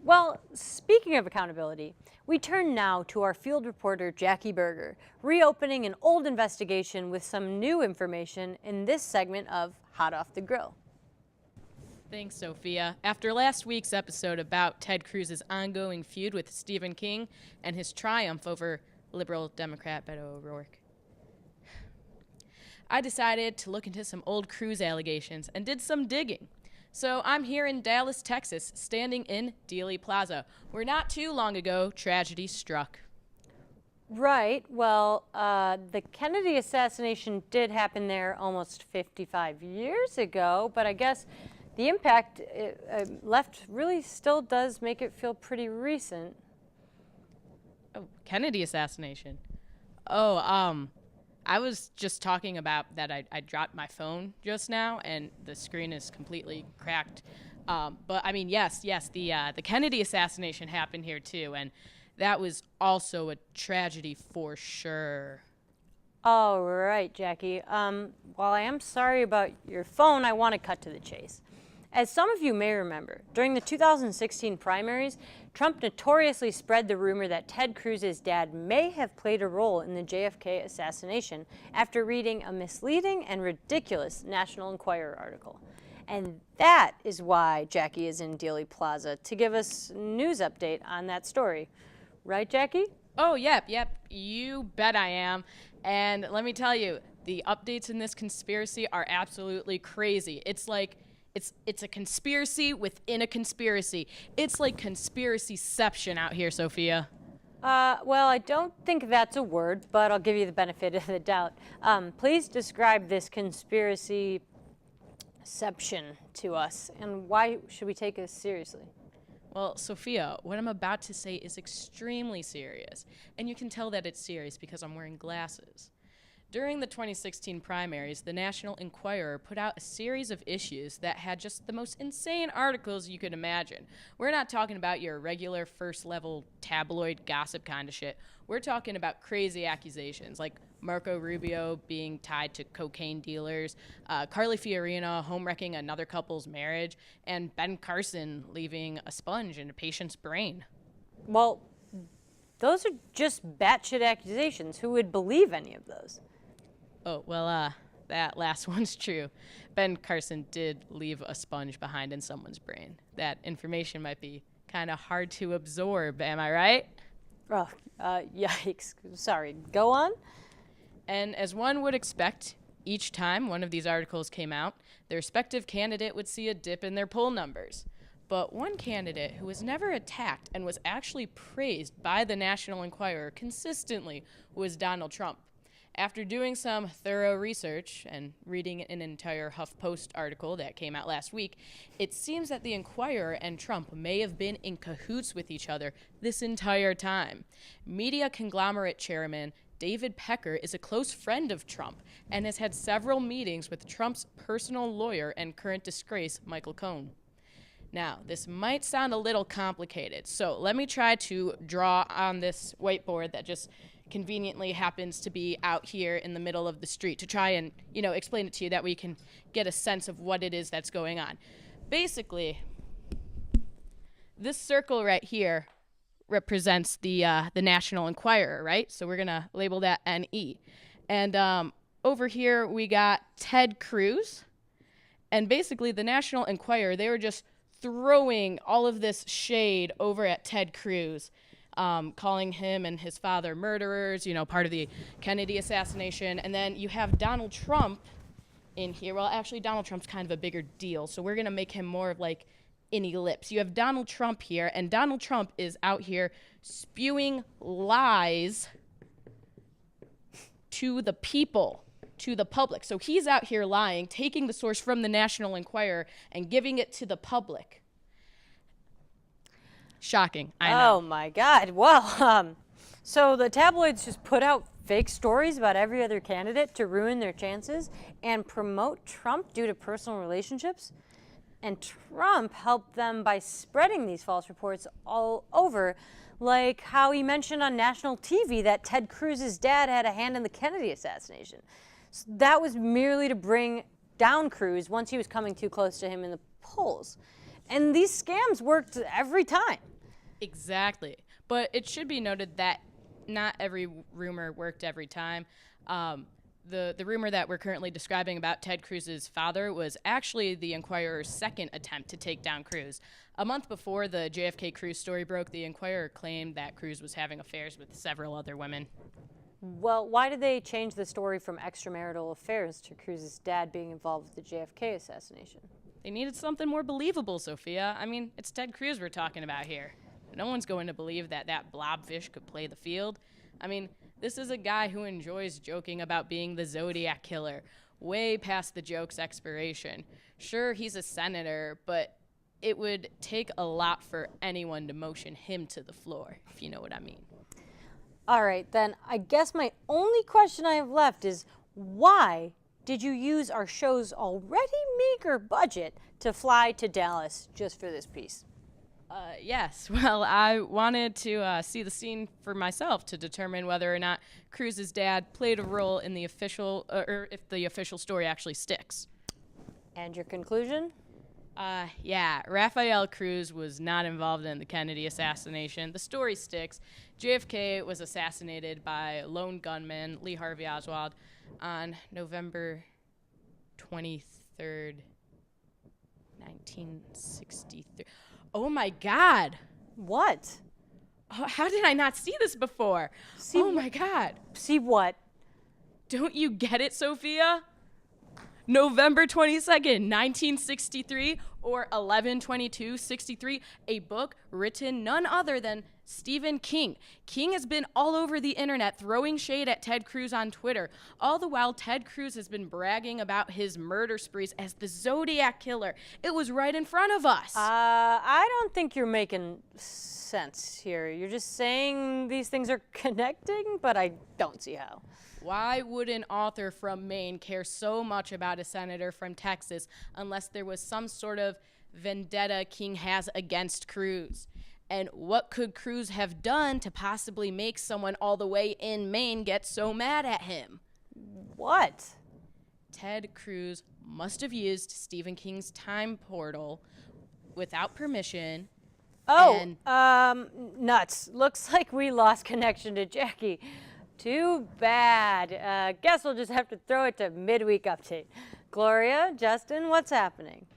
Well, speaking of accountability, we turn now to our field reporter, Jackie Berger, reopening an old investigation with some new information in this segment of Hot Off the Grill. Thanks, Sophia. After last week's episode about Ted Cruz's ongoing feud with Stephen King and his triumph over liberal Democrat Beto O'Rourke, I decided to look into some old Cruz allegations and did some digging. So I'm here in Dallas, Texas, standing in Dealey Plaza, where not too long ago, tragedy struck. Right. Well, the Kennedy assassination did happen there almost 55 years ago, but I guess the impact it left really still does make it feel pretty recent. Oh, Kennedy assassination. I was just talking about that I dropped my phone just now, and the screen is completely cracked. But I mean, yes, the Kennedy assassination happened here too, and that was also a tragedy for sure. All right, Jackie. While I am sorry about your phone, I want to cut to the chase. As some of you may remember, during the 2016 primaries, Trump notoriously spread the rumor that Ted Cruz's dad may have played a role in the JFK assassination after reading a misleading and ridiculous National Enquirer article. And that is why Jackie is in Dealey Plaza, to give us a news update on that story. Right, Jackie? Oh, yep, you bet I am. And let me tell you, the updates in this conspiracy are absolutely crazy. It's like It's a conspiracy within a conspiracy. It's like conspiracyception out here, Sophia. Well, I don't think that's a word, but I'll give you the benefit of the doubt. Please describe this conspiracyception to us, and why should we take this seriously? Well, Sophia, what I'm about to say is extremely serious, and you can tell that it's serious because I'm wearing glasses. During the 2016 primaries, the National Enquirer put out a series of issues that had just the most insane articles you could imagine. We're not talking about your regular first-level tabloid gossip kind of shit. We're talking about crazy accusations, like Marco Rubio being tied to cocaine dealers, Carly Fiorina home-wrecking another couple's marriage, and Ben Carson leaving a sponge in a patient's brain. Well, those are just batshit accusations. Who would believe any of those? Oh, well, that last one's true. Ben Carson did leave a sponge behind in someone's brain. That information might be kind of hard to absorb, am I right? Oh, yikes. Sorry, go on. And as one would expect, each time one of these articles came out, the respective candidate would see a dip in their poll numbers. But one candidate who was never attacked and was actually praised by the National Enquirer consistently was Donald Trump. After doing some thorough research and reading an entire HuffPost article that came out last week, it seems that the Enquirer and Trump may have been in cahoots with each other this entire time. Media conglomerate chairman David Pecker is a close friend of Trump and has had several meetings with Trump's personal lawyer and current disgrace, Michael Cohen. Now, this might sound a little complicated, so let me try to draw on this whiteboard that just conveniently happens to be out here in the middle of the street to try and, explain it to you that we can get a sense of what it is that's going on. Basically, this circle right here represents the National Enquirer, right? So we're going to label that NE. And over here we got Ted Cruz. And basically the National Enquirer, they were just throwing all of this shade over at Ted Cruz, calling him and his father murderers, part of the Kennedy assassination. And then you have Donald Trump in here. Well, actually, Donald Trump's kind of a bigger deal, so we're going to make him more of like an ellipse. You have Donald Trump here, and Donald Trump is out here spewing lies to the people, to the public. So he's out here lying, taking the source from the National Enquirer and giving it to the public. Shocking, I know. Oh my God. Well, so the tabloids just put out fake stories about every other candidate to ruin their chances and promote Trump due to personal relationships? And Trump helped them by spreading these false reports all over, like how he mentioned on national TV that Ted Cruz's dad had a hand in the Kennedy assassination. So that was merely to bring down Cruz once he was coming too close to him in the polls. And these scams worked every time. Exactly. But it should be noted that not every rumor worked every time. The rumor that we're currently describing about Ted Cruz's father was actually the Enquirer's second attempt to take down Cruz. A month before the JFK Cruz story broke, the Enquirer claimed that Cruz was having affairs with several other women. Well, why did they change the story from extramarital affairs to Cruz's dad being involved with the JFK assassination? They needed something more believable, Sophia. I mean, it's Ted Cruz we're talking about here. No one's going to believe that blobfish could play the field. I mean, this is a guy who enjoys joking about being the Zodiac killer, way past the joke's expiration. Sure, he's a senator, but it would take a lot for anyone to motion him to the floor, if you know what I mean. All right, then I guess my only question I have left is why did you use our show's already meager budget to fly to Dallas just for this piece? Yes, well, I wanted to see the scene for myself to determine whether or not Cruz's dad played a role in the official, or if the official story actually sticks. And your conclusion? Yeah, Rafael Cruz was not involved in the Kennedy assassination. The story sticks. JFK was assassinated by lone gunman Lee Harvey Oswald on November 23rd, 1963. Oh my God! What? Oh, how did I not see this before? Oh my God! See what? Don't you get it, Sophia? November 22nd, 1963, or 11/22/63, a book written none other than Stephen King. King has been all over the internet throwing shade at Ted Cruz on Twitter. All the while, Ted Cruz has been bragging about his murder sprees as the Zodiac killer. It was right in front of us. I don't think you're making sense here. You're just saying these things are connecting, but I don't see how. Why would an author from Maine care so much about a senator from Texas unless there was some sort of vendetta King has against Cruz? And what could Cruz have done to possibly make someone all the way in Maine get so mad at him? What? Ted Cruz must have used Stephen King's time portal without permission. Nuts. Looks like we lost connection to Jackie. Too bad. Guess we'll just have to throw it to midweek update. Gloria, Justin, what's happening?